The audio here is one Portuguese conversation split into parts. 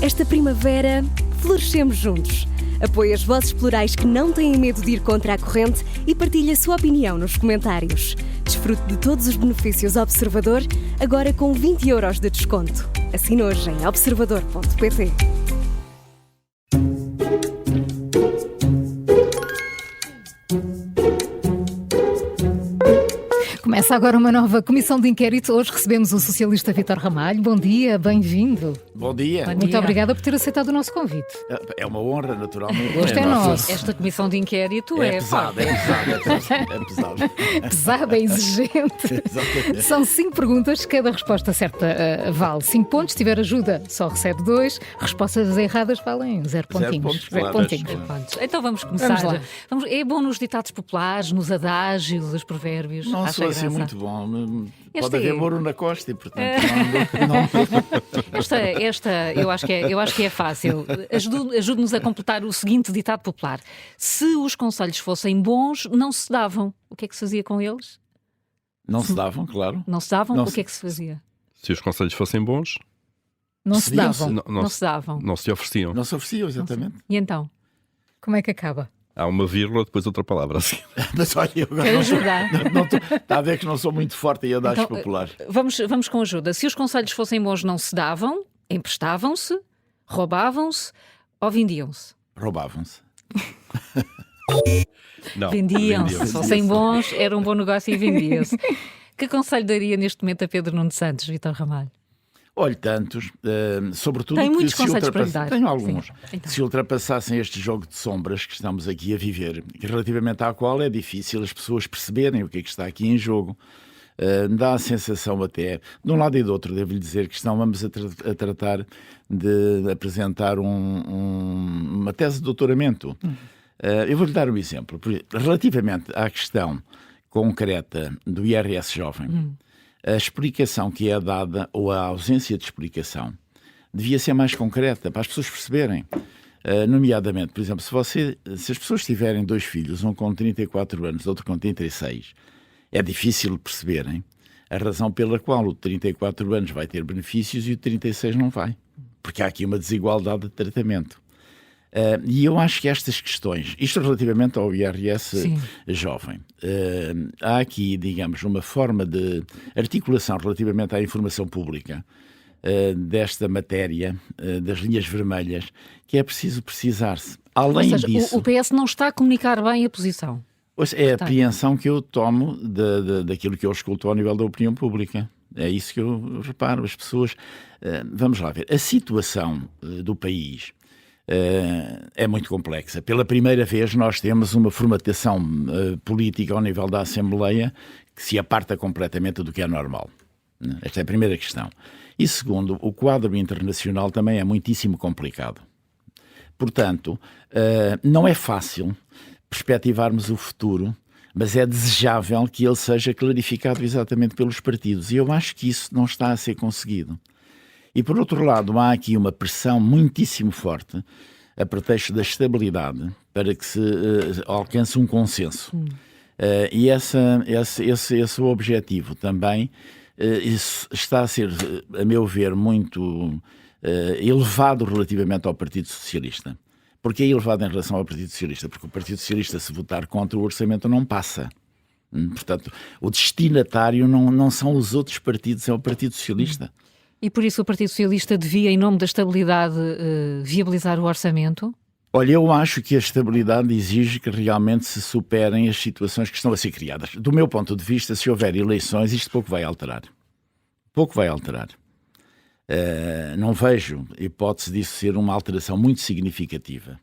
Esta primavera, florescemos juntos. Apoie as vozes plurais que não têm medo de ir contra a corrente e partilhe a sua opinião nos comentários. Desfrute de todos os benefícios Observador, agora com 20 € de desconto. Assine hoje em observador.pt. Começa agora uma nova comissão de inquérito. Hoje recebemos o socialista Vítor Ramalho. Bom dia, bem-vindo. Bom dia. Muito obrigada por ter aceitado o nosso convite. É uma honra, naturalmente. Gosto é nosso. Esta comissão de inquérito é pesada, forte. é pesada. Pesada, é exigente. Exatamente. São 5 perguntas, cada resposta certa vale 5 pontos. Se tiver ajuda, só recebe 2. Respostas erradas valem 0 pontinhos. pontos, claro. Pronto. Então vamos começar. Vamos lá. É bom nos ditados populares, nos adágios, nos provérbios. Não Acha sou assim graça? muito bom. Este Pode haver é- Moro na costa e, portanto, não. Esta eu acho que é fácil. Ajude-nos a completar o seguinte ditado popular. Se os conselhos fossem bons, não se davam. O que é que se fazia com eles? Não se davam, claro. Não se davam? Não O se- que é que se fazia? Se os conselhos fossem bons, Não se Cediam-se. davam. Não se davam. não se ofereciam. Não se ofereciam, exatamente. E então? Como é que acaba? Há uma vírgula, depois outra palavra assim. Mas olha, eu agora Quer não sou- ajudar? está a ver que não sou muito forte em andares Então, populares. Vamos com ajuda. Se os conselhos fossem bons, não se davam, emprestavam-se, roubavam-se ou vendiam-se? Roubavam-se. Não, Vendiam-se. Se vendiam-se. fossem bons, era um bom negócio e vendiam-se. Que conselho daria neste momento a Pedro Nuno Santos, Vítor Ramalho? Olhe, tantos, sobretudo Tem que muitos se conselhos para lhe dar. Tenho alguns. Sim. Então. Se ultrapassassem este jogo de sombras que estamos aqui a viver, relativamente à qual é difícil as pessoas perceberem o que é que está aqui em jogo, dá a sensação até, de um lado e do outro, devo-lhe dizer que estamos a tratar de apresentar uma tese de doutoramento. Eu vou-lhe dar um exemplo. Relativamente à questão concreta do IRS jovem, a explicação que é dada, ou a ausência de explicação, devia ser mais concreta, para as pessoas perceberem. Nomeadamente, por exemplo, se as pessoas tiverem 2 filhos, um com 34 anos, outro com 36, é difícil perceberem a razão pela qual o de 34 anos vai ter benefícios e o de 36 não vai. Porque há aqui uma desigualdade de tratamento. E eu acho que estas questões, isto relativamente ao IRS Sim. jovem, há aqui, digamos, uma forma de articulação relativamente à informação pública desta matéria, das linhas vermelhas, que é preciso precisar-se. Além Ou seja, disso, o PS não está a comunicar bem a posição. é a apreensão que eu tomo daquilo que eu escuto ao nível da opinião pública. É isso que eu reparo. As pessoas... vamos lá ver. A situação do país é muito complexa. Pela primeira vez nós temos uma formatação política ao nível da Assembleia que se aparta completamente do que é normal. Esta é a primeira questão. E segundo, o quadro internacional também é muitíssimo complicado. Portanto, não é fácil perspectivarmos o futuro, mas é desejável que ele seja clarificado exatamente pelos partidos. E eu acho que isso não está a ser conseguido. E, por outro lado, há aqui uma pressão muitíssimo forte, a pretexto da estabilidade, para que se alcance um consenso. E esse objetivo também está a ser, a meu ver, muito elevado relativamente ao Partido Socialista. Porque é elevado em relação ao Partido Socialista? Porque o Partido Socialista, se votar contra o orçamento, não passa. Portanto, o destinatário não são os outros partidos, é o Partido Socialista. E por isso o Partido Socialista devia, em nome da estabilidade, viabilizar o orçamento? Olha, eu acho que a estabilidade exige que realmente se superem as situações que estão a ser criadas. Do meu ponto de vista, se houver eleições, isto pouco vai alterar. Pouco vai alterar. Não vejo hipótese disso ser uma alteração muito significativa.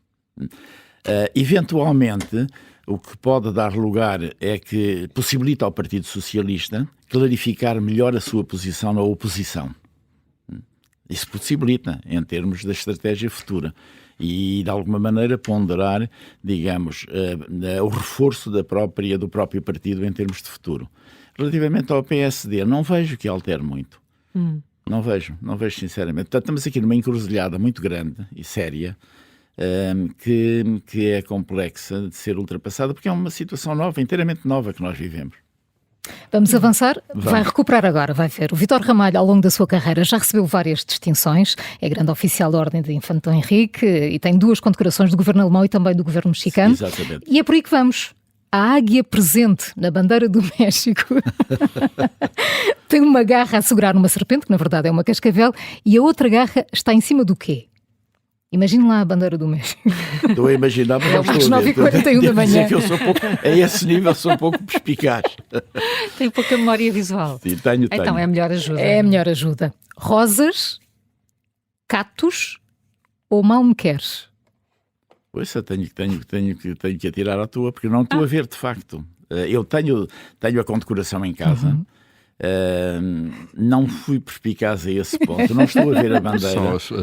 Eventualmente, o que pode dar lugar é que possibilita ao Partido Socialista clarificar melhor a sua posição na oposição. Isso possibilita, em termos da estratégia futura. E, de alguma maneira, ponderar, digamos, o reforço do próprio partido em termos de futuro. Relativamente ao PSD, não vejo que altere muito. Não vejo sinceramente. Portanto, estamos aqui numa encruzilhada muito grande e séria, que é complexa de ser ultrapassada, porque é uma situação nova, inteiramente nova que nós vivemos. Vamos avançar, vai recuperar agora, vai ver. O Vítor Ramalho, ao longo da sua carreira, já recebeu várias distinções, é grande oficial da Ordem de Infante Dom Henrique e tem 2 condecorações do governo alemão e também do governo mexicano. Exatamente. E é por aí que vamos. A águia presente na bandeira do México tem uma garra a segurar uma serpente, que na verdade é uma cascavel, e a outra garra está em cima do quê? Imagine lá a bandeira do México. Estou a imaginar, mas não às estou a ver. 9h41 da manhã. Que eu sou pouco, a esse nível sou um pouco perspicaz. Tem pouca memória visual. Sim, tenho. Então é a melhor ajuda. É a melhor ajuda. Rosas, catos ou mal me queres? Pois, eu tenho que atirar à tua, porque eu não estou a ver, de facto. Eu tenho a condecoração em casa. Não fui perspicaz a esse ponto. Não estou a ver a bandeira. São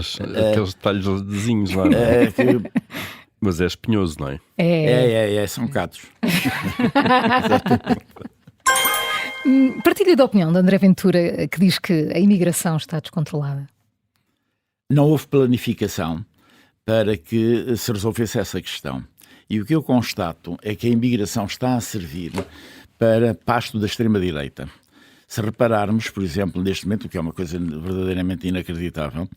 aqueles detalhezinhos lá. Mas é espinhoso, não é? São catos. Partilha da opinião de André Ventura, que diz que a imigração está descontrolada. Não houve planificação para que se resolvesse essa questão. E o que eu constato é que a imigração está a servir para pasto da extrema-direita. Se repararmos, por exemplo, neste momento, o que é uma coisa verdadeiramente inacreditável,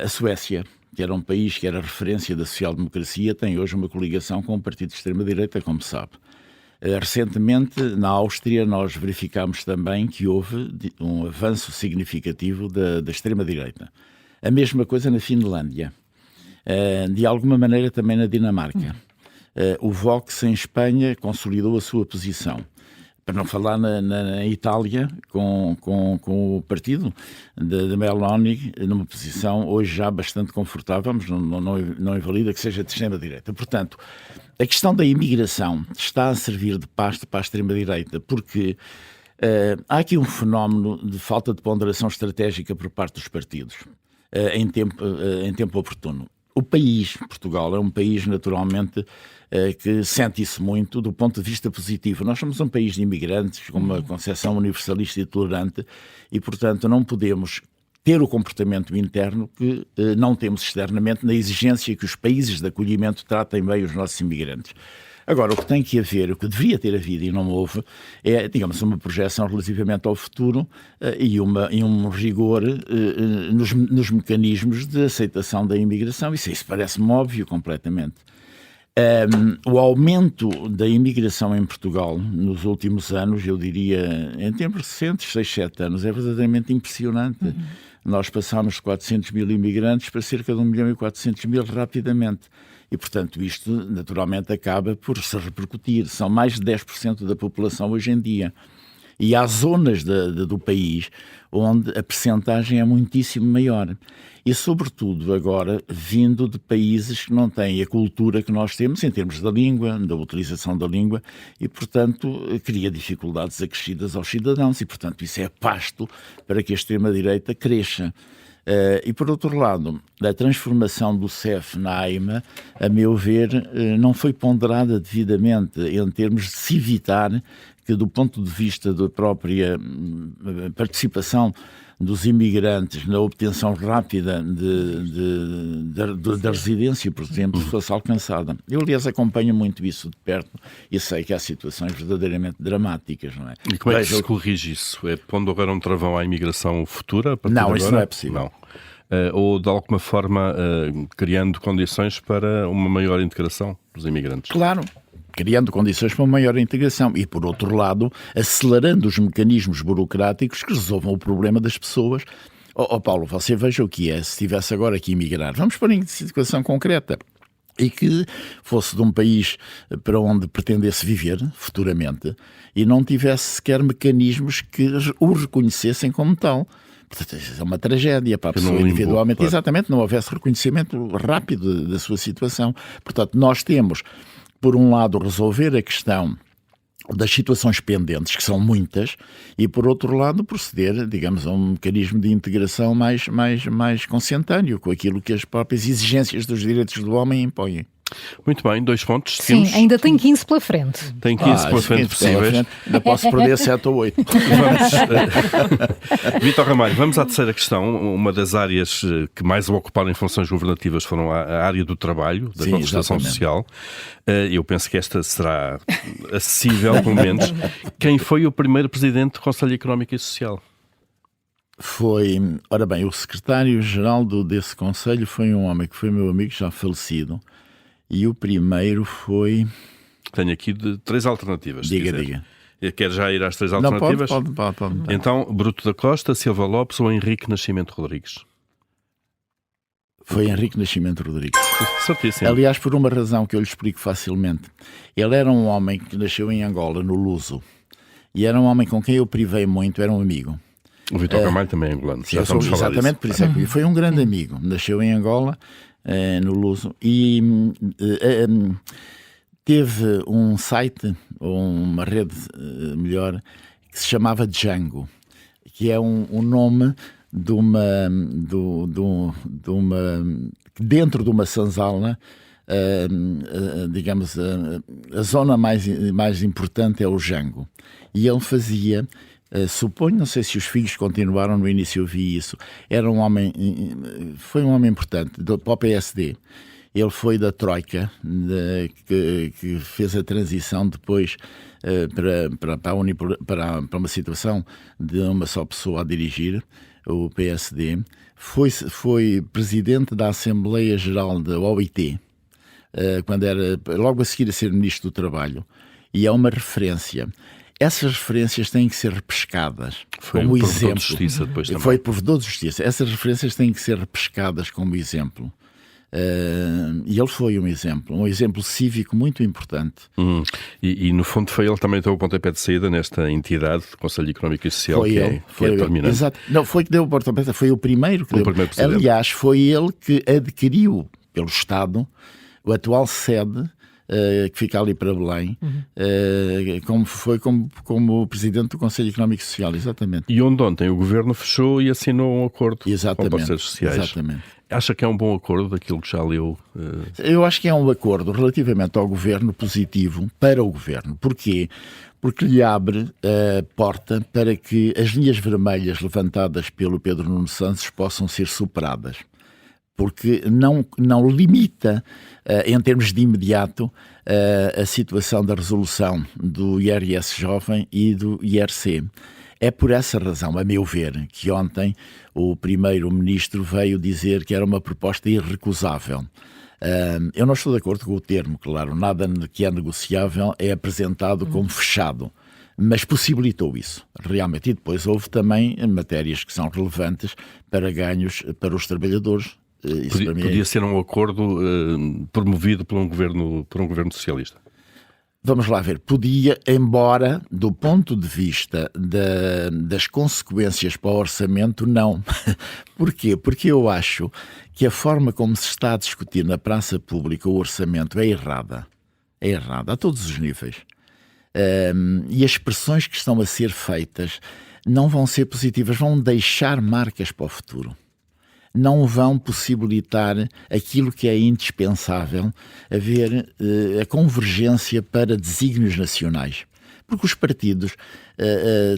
a Suécia, que era um país que era referência da social-democracia, tem hoje uma coligação com o partido de extrema-direita, como sabe. Recentemente, na Áustria, nós verificámos também que houve um avanço significativo da extrema-direita. A mesma coisa na Finlândia. De alguma maneira também na Dinamarca. O Vox em Espanha consolidou a sua posição. Para não falar na Itália, com o partido de Meloni, numa posição hoje já bastante confortável, mas não invalida que seja de extrema-direita. Portanto, a questão da imigração está a servir de pasto para a extrema-direita, porque há aqui um fenómeno de falta de ponderação estratégica por parte dos partidos, em tempo oportuno. O país, Portugal, é um país naturalmente que sente isso muito do ponto de vista positivo. Nós somos um país de imigrantes com uma concepção universalista e tolerante e, portanto, não podemos ter o comportamento interno que não temos externamente na exigência que os países de acolhimento tratem bem os nossos imigrantes. Agora, o que tem que haver, o que deveria ter havido e não houve, é, digamos, uma projeção relativamente ao futuro e um rigor nos mecanismos de aceitação da imigração. Isso parece-me óbvio completamente. O aumento da imigração em Portugal nos últimos anos, eu diria, em tempos recentes, 6, 7 anos, é verdadeiramente impressionante. Nós passámos de 400 mil imigrantes para cerca de 1.400.000 rapidamente. E, portanto, isto naturalmente acaba por se repercutir. São mais de 10% da população hoje em dia. E há zonas do país onde a percentagem é muitíssimo maior. E, sobretudo, agora, vindo de países que não têm a cultura que nós temos em termos da língua, da utilização da língua, e, portanto, cria dificuldades acrescidas aos cidadãos. E, portanto, isso é pasto para que a extrema-direita cresça. E, por outro lado, a transformação do CEF na AIMA, a meu ver, não foi ponderada devidamente em termos de se evitar que, do ponto de vista da própria participação dos imigrantes na obtenção rápida da residência, por exemplo, fosse alcançada. Eu, aliás, acompanho muito isso de perto e sei que há situações verdadeiramente dramáticas, não é? E como é que se corrige isso? É pondo agora um travão à imigração futura? Não, isso não é possível. Não. Ou, de alguma forma, criando condições para uma maior integração dos imigrantes? Claro. Criando condições para uma maior integração e, por outro lado, acelerando os mecanismos burocráticos que resolvam o problema das pessoas. Paulo, você veja o que é, se estivesse agora aqui a emigrar, vamos pôr em situação concreta, e que fosse de um país para onde pretendesse viver futuramente e não tivesse sequer mecanismos que o reconhecessem como tal. Portanto, é uma tragédia para a pessoa individualmente. Claro. Exatamente, não houvesse reconhecimento rápido da sua situação. Portanto, nós temos, por um lado, resolver a questão das situações pendentes, que são muitas, e, por outro lado, proceder, digamos, a um mecanismo de integração mais consentâneo com aquilo que as próprias exigências dos direitos do homem impõem. Muito bem, 2 pontos. Sim, Temos. ainda tem 15 pela frente. Tem 15 pela frente possíveis. Ainda posso perder 7 ou 8. Vítor Ramalho, vamos à terceira questão. Uma das áreas que mais o ocuparam em funções governativas foram a área do trabalho, da concertação social. Eu penso que esta será acessível, pelo menos. Quem foi o primeiro presidente do Conselho Económico e Social? Ora bem, o secretário-geral desse conselho foi um homem que foi meu amigo, já falecido, e o primeiro foi... Tenho aqui 3 alternativas. Diga. Quer já ir às 3 Não, alternativas? pode. Então, Bruto da Costa, Silva Lopes ou Henrique Nascimento Rodrigues? Foi Henrique Nascimento Rodrigues. Certíssimo. Aliás, por uma razão que eu lhe explico facilmente. Ele era um homem que nasceu em Angola, no Luso, e era um homem com quem eu privei muito, era um amigo. O Vítor Ramalho também é angolano. Já vamos falar exatamente, disso. por isso é que foi um grande amigo. Nasceu em Angola, no Luso, e teve um site, ou uma rede melhor, que se chamava Django, que é um nome de uma dentro de uma senzala, digamos, a zona mais importante é o Django. E ele fazia... suponho, não sei se os filhos continuaram, no início eu vi isso, foi um homem importante para o PSD. Ele foi da Troika, que fez a transição depois para uma situação de uma só pessoa a dirigir o PSD. Foi presidente da Assembleia Geral da OIT, quando era logo a seguir a ser ministro do Trabalho, e é uma referência. Essas referências têm que ser repescadas como exemplo. Foi provedor de justiça depois também. Foi provedor de justiça. Essas referências têm que ser repescadas como exemplo. E ele foi um exemplo cívico muito importante. E no fundo foi ele também que deu o pontapé de saída nesta entidade, Conselho Económico e Social, foi determinante. Exato. Não, foi que deu o pontapé, foi o primeiro que deu. Aliás, foi ele que adquiriu pelo Estado a atual sede, que fica ali para Belém, como presidente do Conselho Económico e Social, exatamente. E onde ontem o Governo fechou e assinou um acordo com parceiros sociais. Exatamente. Acha que é um bom acordo daquilo que já leu? Eu acho que é um acordo relativamente ao Governo positivo para o Governo. Porquê? Porque lhe abre a porta para que as linhas vermelhas levantadas pelo Pedro Nuno Santos possam ser superadas. Porque não limita, em termos de imediato, a situação da resolução do IRS jovem e do IRC. É por essa razão, a meu ver, que ontem o primeiro-ministro veio dizer que era uma proposta irrecusável. Eu não estou de acordo com o termo, claro, nada que é negociável é apresentado como fechado, mas possibilitou isso, realmente. E depois houve também matérias que são relevantes para ganhos para os trabalhadores. Podia ser um acordo promovido por um governo socialista? Vamos lá ver. Podia, embora do ponto de vista das consequências para o orçamento, não. Porquê? Porque eu acho que a forma como se está a discutir na praça pública o orçamento é errada. É errada a todos os níveis. E as expressões que estão a ser feitas não vão ser positivas, vão deixar marcas para o futuro. Não vão possibilitar aquilo que é indispensável, haver a convergência para desígnios nacionais. Porque os partidos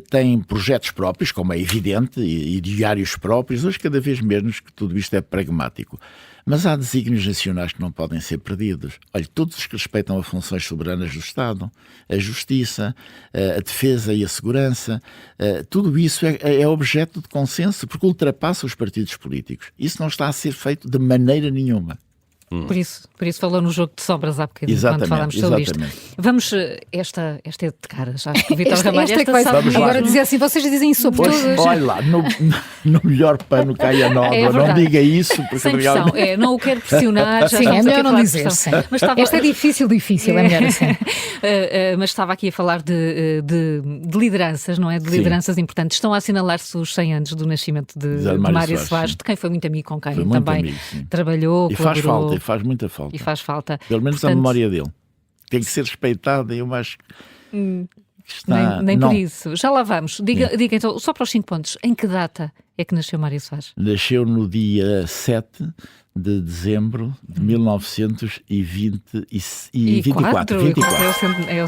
têm projetos próprios, como é evidente, e diários próprios, hoje cada vez menos que tudo isto é pragmático. Mas há desígnios nacionais que não podem ser perdidos. Olha, todos os que respeitam as funções soberanas do Estado, a justiça, a defesa e a segurança, tudo isso é objeto de consenso, porque ultrapassa os partidos políticos. Isso não está a ser feito de maneira nenhuma. Por isso falou no jogo de sombras há bocadinho, quando falámos sobre isto. Vamos, esta é de caras, acho que o Vítor Ramalho esta é que vai sabe agora dizer assim, vocês dizem sobre todas. Olha lá, no melhor pano cai a nódoa, não diga isso, porque sem pressão, não o quero pressionar. Sim, é melhor não dizer. Mas esta é difícil, é melhor assim. Mas estava aqui a falar de lideranças, não é? De lideranças importantes. Estão a assinalar-se os 100 anos do nascimento de Mário Soares, de quem foi muito amigo, com quem também trabalhou, e colaborou. Faz muita falta. E faz falta. Pelo menos a memória dele. Tem que ser respeitada, eu acho que está... Nem por isso. Já lá vamos. Diga então, só para os 5 pontos, em que data é que nasceu Mário Soares? Nasceu no dia 7 de dezembro de 1924.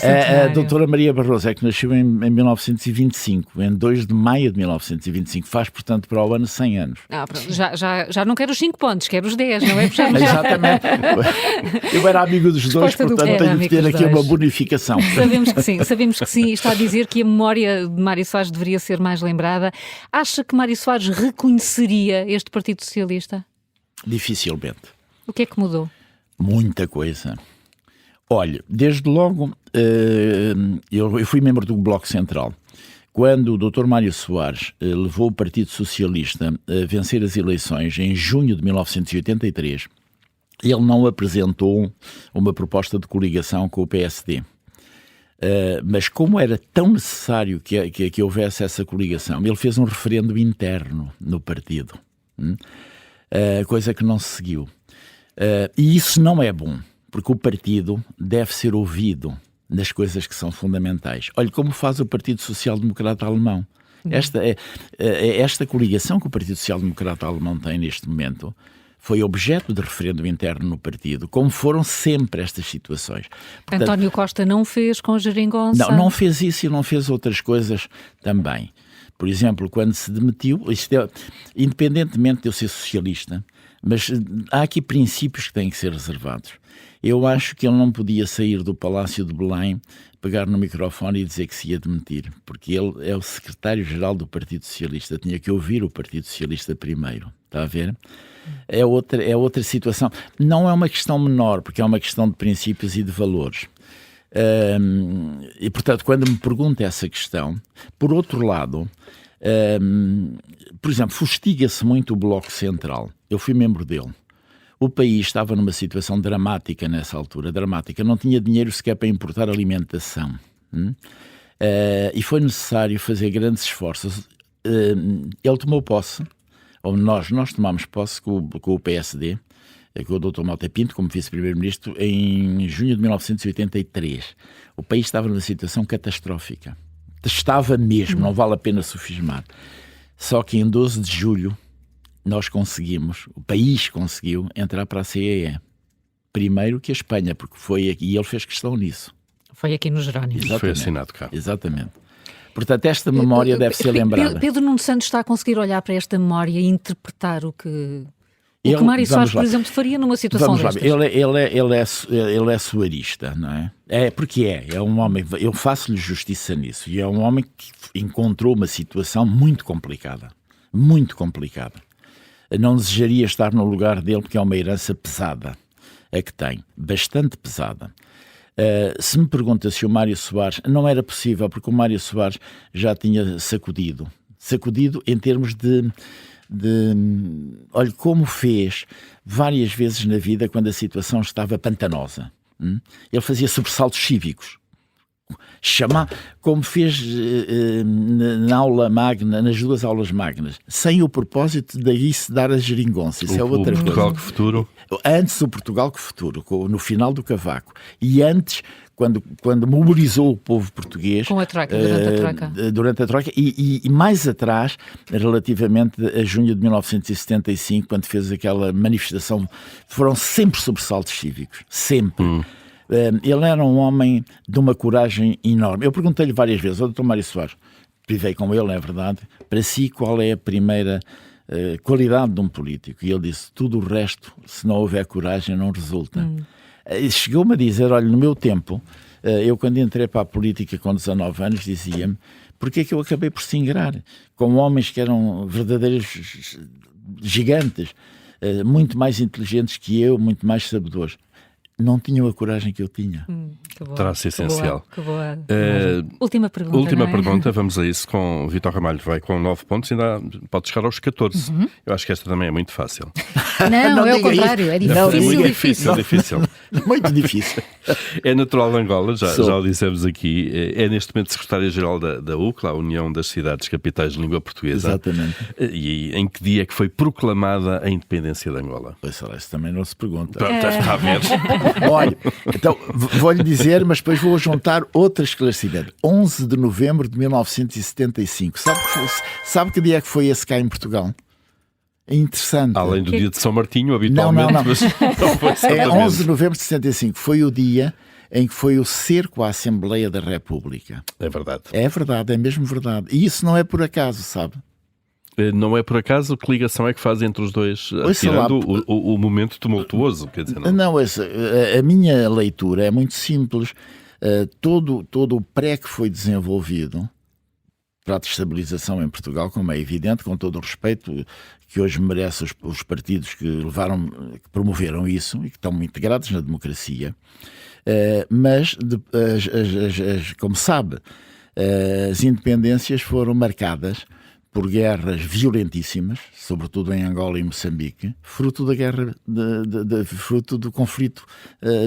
A doutora Maria Barroso é que nasceu em 1925, em 2 de maio de 1925. Faz, portanto, para o ano 100 anos. Já não quero os 5 pontos, quero os 10, não é? Exatamente. Eu era amigo dos dois, portanto tenho de ter aqui uma bonificação. Sabemos que sim. Está a dizer que a memória de Mário Soares deveria ser mais lembrada. Acha que Mário Soares reconheceria este Partido Socialista? Dificilmente. O que é que mudou? Muita coisa. Olha, desde logo, eu fui membro do Bloco Central. Quando o Dr. Mário Soares levou o Partido Socialista a vencer as eleições em junho de 1983, ele não apresentou uma proposta de coligação com o PSD. Mas como era tão necessário que houvesse essa coligação, ele fez um referendo interno no partido. Coisa que não se seguiu. E isso não é bom, porque o partido deve ser ouvido nas coisas que são fundamentais. Olha como faz o Partido Social Democrata Alemão. Esta coligação que o Partido Social Democrata Alemão tem neste momento foi objeto de referendo interno no partido, como foram sempre estas situações. Portanto, António Costa não fez com Geringonça? Não fez isso e não fez outras coisas também. Por exemplo, quando se demitiu, independentemente de eu ser socialista, mas há aqui princípios que têm que ser reservados. Eu acho que ele não podia sair do Palácio de Belém, pegar no microfone e dizer que se ia demitir, porque ele é o secretário-geral do Partido Socialista, tinha que ouvir o Partido Socialista primeiro, está a ver? É outra situação. Não é uma questão menor, porque é uma questão de princípios e de valores. E, portanto, quando me pergunta essa questão, por outro lado, por exemplo, fustiga-se muito o Bloco Central. Eu fui membro dele. O país estava numa situação dramática nessa altura, dramática. Não tinha dinheiro sequer para importar alimentação. E foi necessário fazer grandes esforços. Ele tomou posse, ou nós tomámos posse com o PSD, com o Dr. Malta Pinto, como vice-primeiro-ministro, em junho de 1983. O país estava numa situação catastrófica. Estava mesmo, não vale a pena sofismar. Só que em 12 de julho nós conseguimos, o país conseguiu entrar para a CEE. Primeiro que a Espanha, porque foi aqui, e ele fez questão nisso. Foi aqui no Jerónimo. Foi assinado cá. Exatamente. Portanto, esta memória deve ser lembrada. Pedro Nuno Santos está a conseguir olhar para esta memória e interpretar o que Mário Soares, por exemplo, faria numa situação destas. Ele é soarista, não é? Porque é um homem, eu faço-lhe justiça nisso, e é um homem que encontrou uma situação muito complicada. Muito complicada. Não desejaria estar no lugar dele, porque é uma herança pesada, a que tem, bastante pesada. Se me pergunta se o Mário Soares, não era possível, porque o Mário Soares já tinha sacudido em termos de olha, como fez várias vezes na vida quando a situação estava pantanosa. Ele fazia sobressaltos cívicos. Como fez na aula magna, nas 2 aulas magnas, sem o propósito de se dar a geringonça. Isso é outra coisa. Portugal que Futuro. Antes o Portugal que Futuro, no final do Cavaco. E antes, quando mobilizou o povo português. Com a Troika, durante a Troika. E mais atrás, relativamente a junho de 1975, quando fez aquela manifestação, foram sempre sobressaltos cívicos. Sempre. Ele era um homem de uma coragem enorme. Eu perguntei-lhe várias vezes, ao Dr. Mário Soares, privei com ele, é verdade, para si qual é a primeira qualidade de um político? E ele disse, tudo o resto, se não houver coragem, não resulta. Chegou-me a dizer, olha, no meu tempo, eu quando entrei para a política com 19 anos, dizia-me, porque é que eu acabei por se ingrar com homens que eram verdadeiros gigantes, muito mais inteligentes que eu, muito mais sabedores. Não tinham a coragem que eu tinha. Terá-se essencial. Que boa. Última pergunta. Última pergunta, vamos a isso com o Vítor Ramalho. Vai com 9 pontos, ainda pode chegar aos 14. Eu acho que esta também é muito fácil. Não é o contrário, é difícil. É difícil. Muito difícil. É natural de Angola, já o dissemos aqui, é neste momento secretária-geral da UCLA, a União das Cidades Capitais de Língua Portuguesa. Exatamente. E em que dia é que foi proclamada a independência de Angola? Pois será, isso também não se pergunta. Está a ver? Olha, então vou-lhe dizer, mas depois vou juntar outro esclarecimento. 11 de novembro de 1975. Sabe que dia é que foi esse cá em Portugal? É interessante. Além do dia de São Martinho, habitualmente. Não. Mas não foi é 11 de novembro de 75. Foi o dia em que foi o cerco à Assembleia da República. É verdade. É verdade, é mesmo verdade. E isso não é por acaso, sabe? Não é por acaso? Que ligação é que faz entre os dois, tirando o momento tumultuoso? Quer dizer, não, a minha leitura é muito simples. Todo o pré que foi desenvolvido para a destabilização em Portugal, como é evidente, com todo o respeito que hoje merece os partidos que promoveram isso e que estão integrados na democracia, mas, como sabe, as independências foram marcadas por guerras violentíssimas, sobretudo em Angola e Moçambique, fruto da guerra, fruto do conflito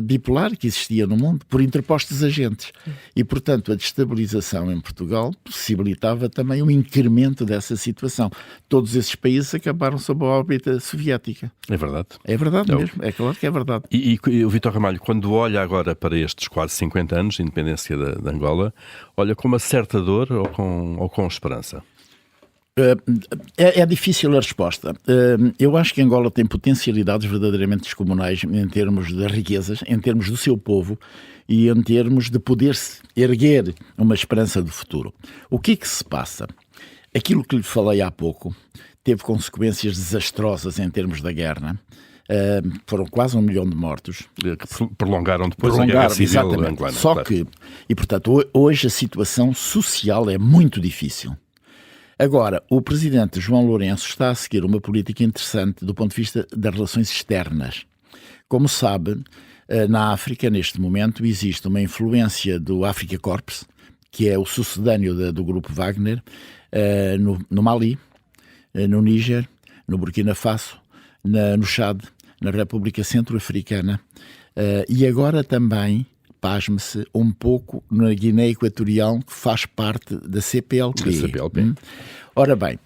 bipolar que existia no mundo, por interpostos agentes. E, portanto, a destabilização em Portugal possibilitava também um incremento dessa situação. Todos esses países acabaram sob a órbita soviética. É verdade. É verdade mesmo, é claro que é verdade. E o Vítor Ramalho, quando olha agora para estes quase 50 anos de independência de Angola, olha com uma certa dor ou com esperança? É difícil a resposta. Eu acho que Angola tem potencialidades verdadeiramente descomunais em termos de riquezas, em termos do seu povo e em termos de poder-se erguer uma esperança de futuro. O que é que se passa? Aquilo que lhe falei há pouco teve consequências desastrosas em termos da guerra. Foram quase 1 milhão de mortos. Que prolongaram depois a guerra civil angolana. Só que, e portanto, hoje a situação social é muito difícil. Agora, o presidente João Lourenço está a seguir uma política interessante do ponto de vista das relações externas. Como sabe, na África, neste momento, existe uma influência do Africa Corps, que é o sucedâneo do grupo Wagner, no Mali, no Níger, no Burkina Faso, no Chad, na República Centro-Africana e agora também, pasme-se, um pouco na Guiné Equatorial, que faz parte da CPLP. Ora bem,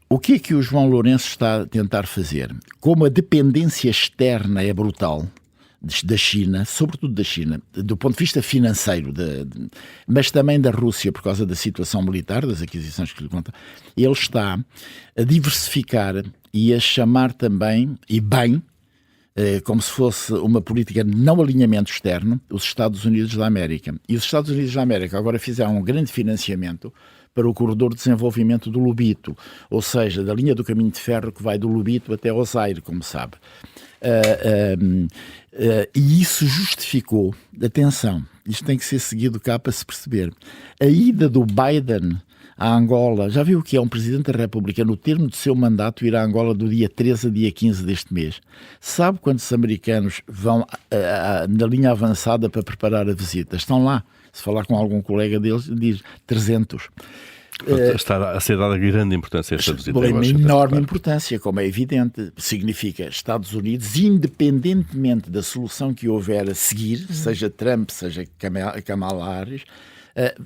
o que é que o João Lourenço está a tentar fazer? Como a dependência externa é brutal da China, sobretudo da China, do ponto de vista financeiro, mas também da Rússia, por causa da situação militar, das aquisições que lhe conta, ele está a diversificar e a chamar também, e bem, como se fosse uma política de não alinhamento externo, os Estados Unidos da América. E os Estados Unidos da América agora fizeram um grande financiamento para o corredor de desenvolvimento do Lubito, ou seja, da linha do caminho de ferro que vai do Lubito até ao Zaire, como sabe. E isso justificou, atenção, isto tem que ser seguido cá para se perceber, a ida do Biden a Angola. Já viu o que é um Presidente da República no termo do seu mandato ir a Angola do dia 13 a dia 15 deste mês? Sabe quantos americanos vão na linha avançada para preparar a visita? Estão lá. Se falar com algum colega deles, diz 300. Está a ser dada grande importância a esta visita. Uma enorme importância, como é evidente. Significa Estados Unidos, independentemente da solução que houver a seguir, seja Trump, seja Kamala Harris,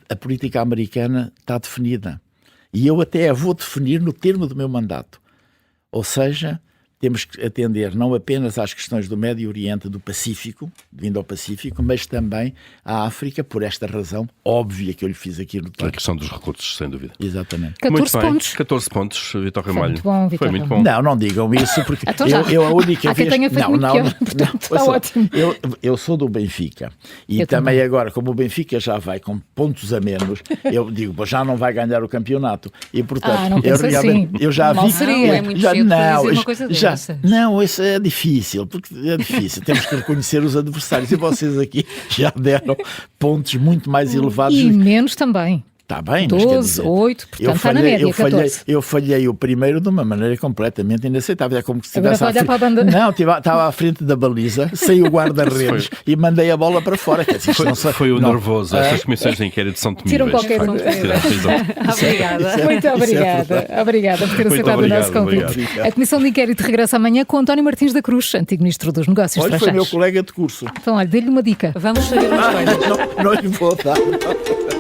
a política americana está definida. E eu até a vou definir no termo do meu mandato. Ou seja, temos que atender não apenas às questões do Médio Oriente, do Pacífico, vindo ao Pacífico, mas também à África, por esta razão óbvia que eu lhe fiz aqui no texto. A questão dos recursos, sem dúvida. Exatamente. 14 pontos. 14 pontos, Vítor Ramalho. Foi muito bom. Não digam isso, porque então eu a única vez... Tenha feito muito pior, portanto, está ótimo. Eu sou do Benfica. E também agora, como o Benfica já vai com pontos a menos, eu digo, já não vai ganhar o campeonato. E, portanto, não eu já vi... Não, é muito cedo para dizer uma coisa dessas. Não, isso é difícil, porque é difícil. Temos que reconhecer os adversários. E vocês aqui já deram pontos muito mais elevados. E menos também. Está bem, 12, 8, portanto está na média, 14. Eu falhei o primeiro de uma maneira completamente inaceitável. É como se estivesse Não, estava à frente da baliza, saí o guarda-redes e mandei a bola para fora. Foi o nervoso. Estas comissões de inquérito são temíveis. Tiram qualquer Obrigada. Muito obrigada. Obrigada por ter aceitado o nosso convite. A Comissão de Inquérito regressa amanhã com António Martins da Cruz, antigo Ministro dos Negócios Estrangeiros. Foi meu colega de curso. Então, olha, dê-lhe uma dica. Vamos saber umas coisas. Não lhe vou dar.